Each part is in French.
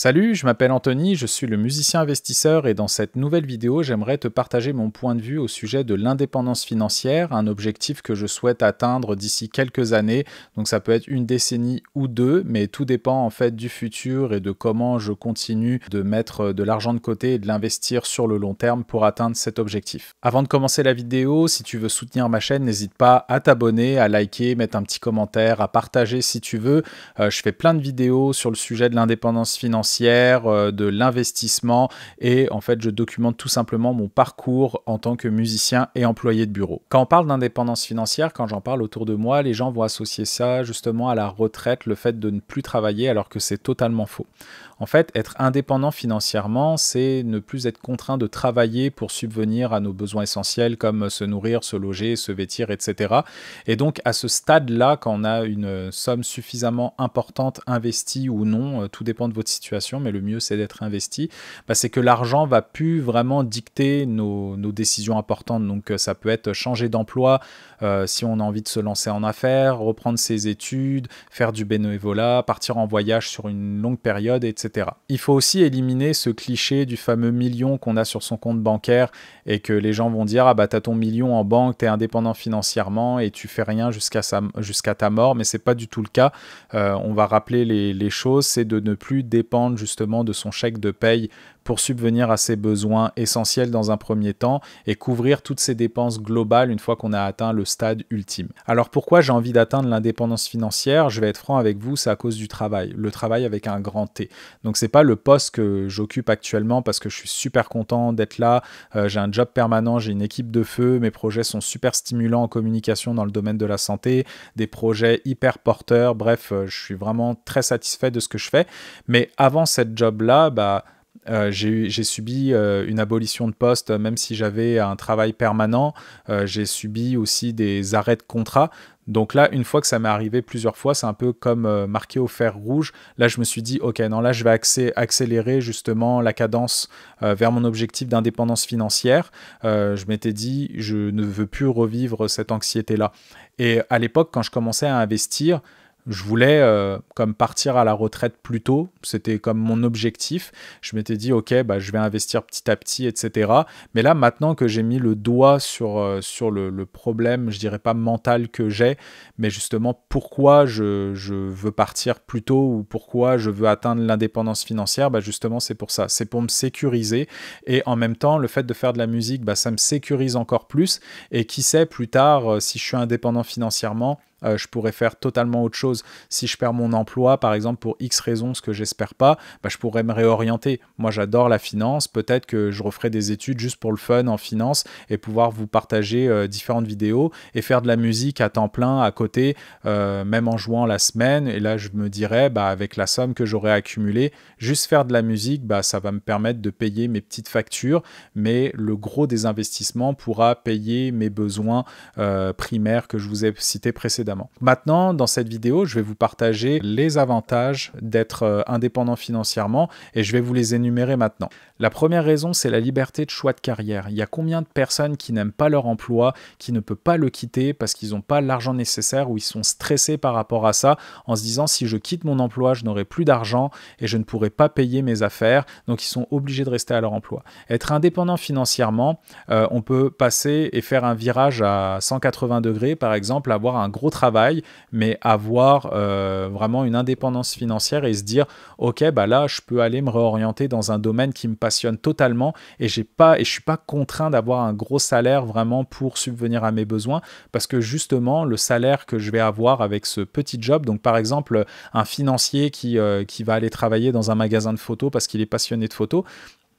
Salut, je m'appelle Anthony, je suis le musicien investisseur et dans cette nouvelle vidéo, j'aimerais te partager mon point de vue au sujet de l'indépendance financière, un objectif que je souhaite atteindre d'ici quelques années. Donc ça peut être une décennie ou deux, mais tout dépend en fait du futur et de comment je continue de mettre de l'argent de côté et de l'investir sur le long terme pour atteindre cet objectif. Avant de commencer la vidéo, si tu veux soutenir ma chaîne, n'hésite pas à t'abonner, à liker, mettre un petit commentaire, à partager si tu veux. Je fais plein de vidéos sur le sujet de l'indépendance financière, de l'investissement et en fait je documente tout simplement mon parcours en tant que musicien et employé de bureau. Quand on parle d'indépendance financière, quand j'en parle autour de moi, les gens vont associer ça justement à la retraite, le fait de ne plus travailler alors que c'est totalement faux. En fait, être indépendant financièrement, c'est ne plus être contraint de travailler pour subvenir à nos besoins essentiels comme se nourrir, se loger, se vêtir, etc. Et donc, à ce stade-là, quand on a une somme suffisamment importante investie ou non, tout dépend de votre situation, mais le mieux, c'est d'être investi, c'est que l'argent va plus vraiment dicter nos décisions importantes. Donc, ça peut être changer d'emploi si on a envie de se lancer en affaires, reprendre ses études, faire du bénévolat, partir en voyage sur une longue période, etc. Il faut aussi éliminer ce cliché du fameux million qu'on a sur son compte bancaire et que les gens vont dire « Ah bah t'as ton million en banque, t'es indépendant financièrement et tu fais rien jusqu'à ta mort », mais c'est pas du tout le cas. On va rappeler les choses, c'est de ne plus dépendre justement de son chèque de paye pour subvenir à ses besoins essentiels dans un premier temps et couvrir toutes ses dépenses globales une fois qu'on a atteint le stade ultime. Alors pourquoi j'ai envie d'atteindre l'indépendance financière? Je vais être franc avec vous, c'est à cause du travail. Le travail avec un grand T. Donc c'est pas le poste que j'occupe actuellement parce que je suis super content d'être là, j'ai un job permanent, j'ai une équipe de feu, mes projets sont super stimulants en communication dans le domaine de la santé, des projets hyper porteurs, bref, je suis vraiment très satisfait de ce que je fais. Mais avant cette job-là, j'ai subi une abolition de poste, même si j'avais un travail permanent. J'ai subi aussi des arrêts de contrat. Donc là, une fois que ça m'est arrivé plusieurs fois, c'est un peu comme marqué au fer rouge. Là, je me suis dit, ok, non, là, je vais accélérer justement la cadence vers mon objectif d'indépendance financière. Je m'étais dit, je ne veux plus revivre cette anxiété-là. Et à l'époque, quand je commençais à investir, je voulais comme partir à la retraite plus tôt, c'était comme mon objectif. Je m'étais dit, ok, je vais investir petit à petit, etc. Mais là, maintenant que j'ai mis le doigt sur le problème, je dirais pas mental que j'ai, mais justement pourquoi je veux partir plus tôt ou pourquoi je veux atteindre l'indépendance financière, justement c'est pour ça. C'est pour me sécuriser et en même temps, le fait de faire de la musique, ça me sécurise encore plus. Et qui sait, plus tard, si je suis indépendant financièrement, je pourrais faire totalement autre chose. Si je perds mon emploi, par exemple, pour X raisons, ce que j'espère pas, je pourrais me réorienter. Moi, j'adore la finance. Peut-être que je referai des études juste pour le fun en finance et pouvoir vous partager différentes vidéos et faire de la musique à temps plein à côté, même en jouant la semaine. Et là, je me dirais, avec la somme que j'aurais accumulée, juste faire de la musique, ça va me permettre de payer mes petites factures, mais le gros des investissements pourra payer mes besoins primaires que je vous ai cités précédemment. Maintenant, dans cette vidéo, je vais vous partager les avantages d'être indépendant financièrement et je vais vous les énumérer maintenant. La première raison, c'est la liberté de choix de carrière. Il y a combien de personnes qui n'aiment pas leur emploi, qui ne peuvent pas le quitter parce qu'ils n'ont pas l'argent nécessaire ou ils sont stressés par rapport à ça en se disant si je quitte mon emploi, je n'aurai plus d'argent et je ne pourrai pas payer mes affaires, donc ils sont obligés de rester à leur emploi. Être indépendant financièrement, on peut passer et faire un virage à 180 degrés, par exemple, avoir un gros travail, mais avoir vraiment une indépendance financière et se dire ok, là je peux aller me réorienter dans un domaine qui me passionne totalement et je suis pas contraint d'avoir un gros salaire vraiment pour subvenir à mes besoins parce que justement le salaire que je vais avoir avec ce petit job, donc par exemple un financier qui va aller travailler dans un magasin de photos parce qu'il est passionné de photos,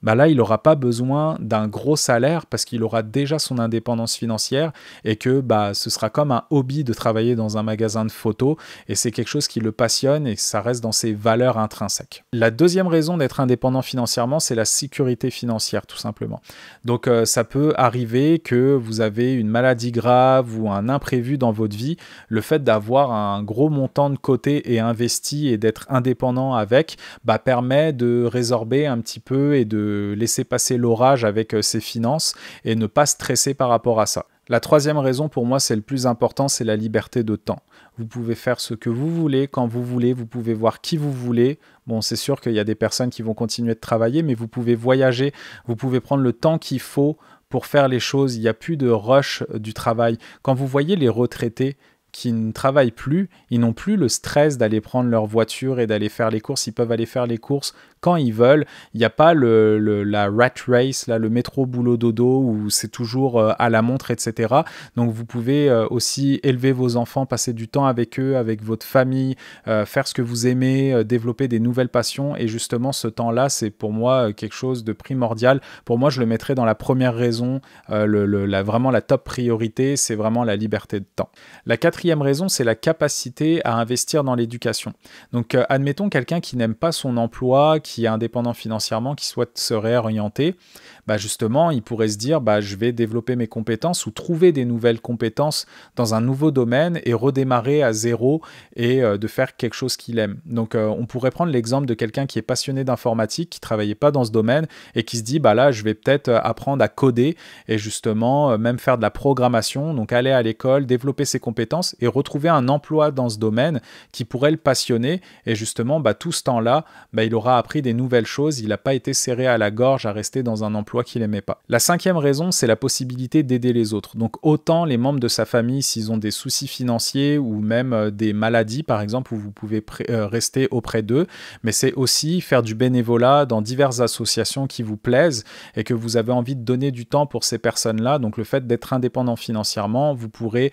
là, il n'aura pas besoin d'un gros salaire parce qu'il aura déjà son indépendance financière et que ce sera comme un hobby de travailler dans un magasin de photos et c'est quelque chose qui le passionne et ça reste dans ses valeurs intrinsèques. La deuxième raison d'être indépendant financièrement, c'est la sécurité financière, tout simplement. Donc, ça peut arriver que vous avez une maladie grave ou un imprévu dans votre vie. Le fait d'avoir un gros montant de côté et investi et d'être indépendant avec permet de résorber un petit peu et de laisser passer l'orage avec ses finances et ne pas stresser par rapport à ça. La troisième raison pour moi, c'est le plus important, c'est la liberté de temps. Vous pouvez faire ce que vous voulez, quand vous voulez, vous pouvez voir qui vous voulez. Bon, c'est sûr qu'il y a des personnes qui vont continuer de travailler, mais vous pouvez voyager, vous pouvez prendre le temps qu'il faut pour faire les choses. Il n'y a plus de rush du travail. Quand vous voyez les retraités qui ne travaillent plus, ils n'ont plus le stress d'aller prendre leur voiture et d'aller faire les courses. Ils peuvent aller faire les courses quand ils veulent. Il n'y a pas la rat race, là, le métro boulot dodo où c'est toujours à la montre, etc. Donc vous pouvez aussi élever vos enfants, passer du temps avec eux, avec votre famille, faire ce que vous aimez, développer des nouvelles passions. Et justement, ce temps-là, c'est pour moi quelque chose de primordial. Pour moi, je le mettrais dans la première raison, vraiment la top priorité, c'est vraiment la liberté de temps. La quatrième raison, c'est la capacité à investir dans l'éducation. Donc, admettons quelqu'un qui n'aime pas son emploi, qui est indépendant financièrement, qui souhaite se réorienter, justement, il pourrait se dire, je vais développer mes compétences ou trouver des nouvelles compétences dans un nouveau domaine et redémarrer à zéro et de faire quelque chose qu'il aime. Donc, on pourrait prendre l'exemple de quelqu'un qui est passionné d'informatique, qui ne travaillait pas dans ce domaine et qui se dit, là, je vais peut-être apprendre à coder et justement, même faire de la programmation, donc aller à l'école, développer ses compétences et retrouver un emploi dans ce domaine qui pourrait le passionner. Et justement, tout ce temps-là, il aura appris des nouvelles choses. Il n'a pas été serré à la gorge à rester dans un emploi qu'il n'aimait pas. La cinquième raison, c'est la possibilité d'aider les autres. Donc autant les membres de sa famille, s'ils ont des soucis financiers ou même des maladies, par exemple, où vous pouvez rester auprès d'eux, mais c'est aussi faire du bénévolat dans diverses associations qui vous plaisent et que vous avez envie de donner du temps pour ces personnes-là. Donc le fait d'être indépendant financièrement, vous pourrez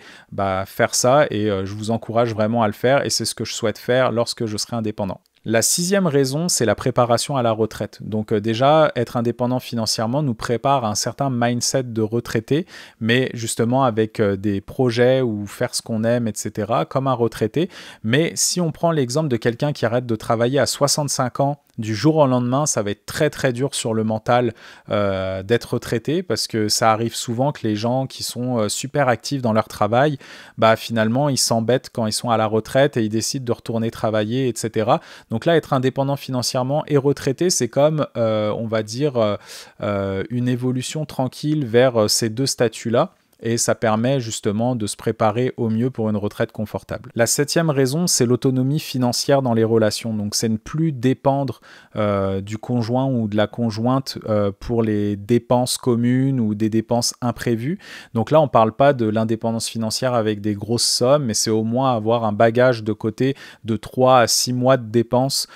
faire ça et je vous encourage vraiment à le faire et c'est ce que je souhaite faire lorsque je serai indépendant. La sixième raison, c'est la préparation à la retraite. Donc déjà, être indépendant financièrement nous prépare à un certain mindset de retraité, mais justement avec des projets ou faire ce qu'on aime, etc., comme un retraité. Mais si on prend l'exemple de quelqu'un qui arrête de travailler à 65 ans, du jour au lendemain, ça va être très très dur sur le mental d'être retraité parce que ça arrive souvent que les gens qui sont super actifs dans leur travail, finalement, ils s'embêtent quand ils sont à la retraite et ils décident de retourner travailler, etc. Donc là, être indépendant financièrement et retraité, c'est comme, on va dire, une évolution tranquille vers ces deux statuts-là. Et ça permet justement de se préparer au mieux pour une retraite confortable. La septième raison, c'est l'autonomie financière dans les relations. Donc, c'est ne plus dépendre du conjoint ou de la conjointe pour les dépenses communes ou des dépenses imprévues. Donc là, on ne parle pas de l'indépendance financière avec des grosses sommes, mais c'est au moins avoir un bagage de côté de 3 à 6 mois de dépenses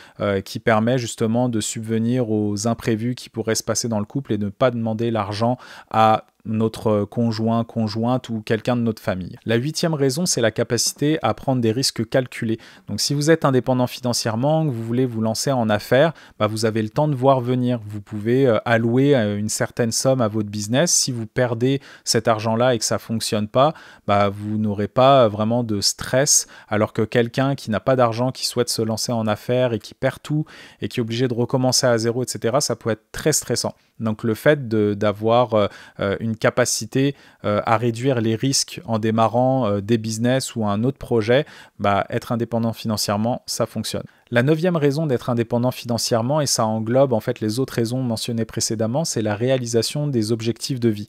qui permet justement de subvenir aux imprévus qui pourraient se passer dans le couple et de ne pas demander l'argent à notre conjoint, conjointe ou quelqu'un de notre famille. La huitième raison, c'est la capacité à prendre des risques calculés. Donc si vous êtes indépendant financièrement, que vous voulez vous lancer en affaires, vous avez le temps de voir venir. Vous pouvez allouer une certaine somme à votre business. Si vous perdez cet argent-là et que ça ne fonctionne pas, vous n'aurez pas vraiment de stress, alors que quelqu'un qui n'a pas d'argent, qui souhaite se lancer en affaires et qui perd tout et qui est obligé de recommencer à zéro, etc., ça peut être très stressant. Donc le fait d'avoir une capacité à réduire les risques en démarrant des business ou un autre projet, être indépendant financièrement, ça fonctionne. La neuvième raison d'être indépendant financièrement, et ça englobe en fait les autres raisons mentionnées précédemment, c'est la réalisation des objectifs de vie.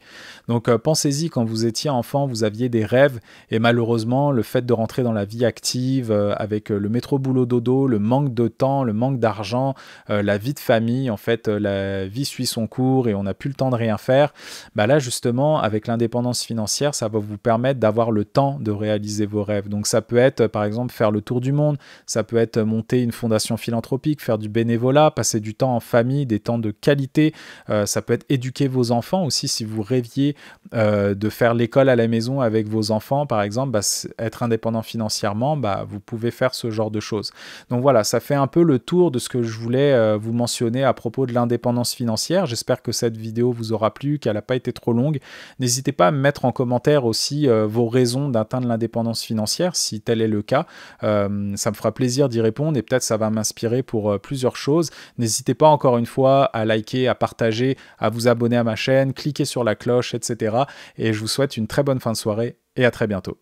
Donc pensez-y, quand vous étiez enfant, vous aviez des rêves et malheureusement le fait de rentrer dans la vie active avec le métro boulot dodo, le manque de temps, le manque d'argent, la vie de famille, en fait la vie suit son cours et on n'a plus le temps de rien faire, là justement avec l'indépendance financière, ça va vous permettre d'avoir le temps de réaliser vos rêves. Donc ça peut être par exemple faire le tour du monde, ça peut être monter une fondation philanthropique, faire du bénévolat, passer du temps en famille, des temps de qualité. Ça peut être éduquer vos enfants aussi. Si vous rêviez de faire l'école à la maison avec vos enfants, par exemple, être indépendant financièrement, vous pouvez faire ce genre de choses. Donc voilà, ça fait un peu le tour de ce que je voulais vous mentionner à propos de l'indépendance financière. J'espère que cette vidéo vous aura plu, qu'elle n'a pas été trop longue. N'hésitez pas à me mettre en commentaire aussi vos raisons d'atteindre l'indépendance financière, si tel est le cas. Ça me fera plaisir d'y répondre et peut-être ça va m'inspirer pour plusieurs choses. N'hésitez pas encore une fois à liker, à partager, à vous abonner à ma chaîne, cliquez sur la cloche, etc. Et je vous souhaite une très bonne fin de soirée et à très bientôt.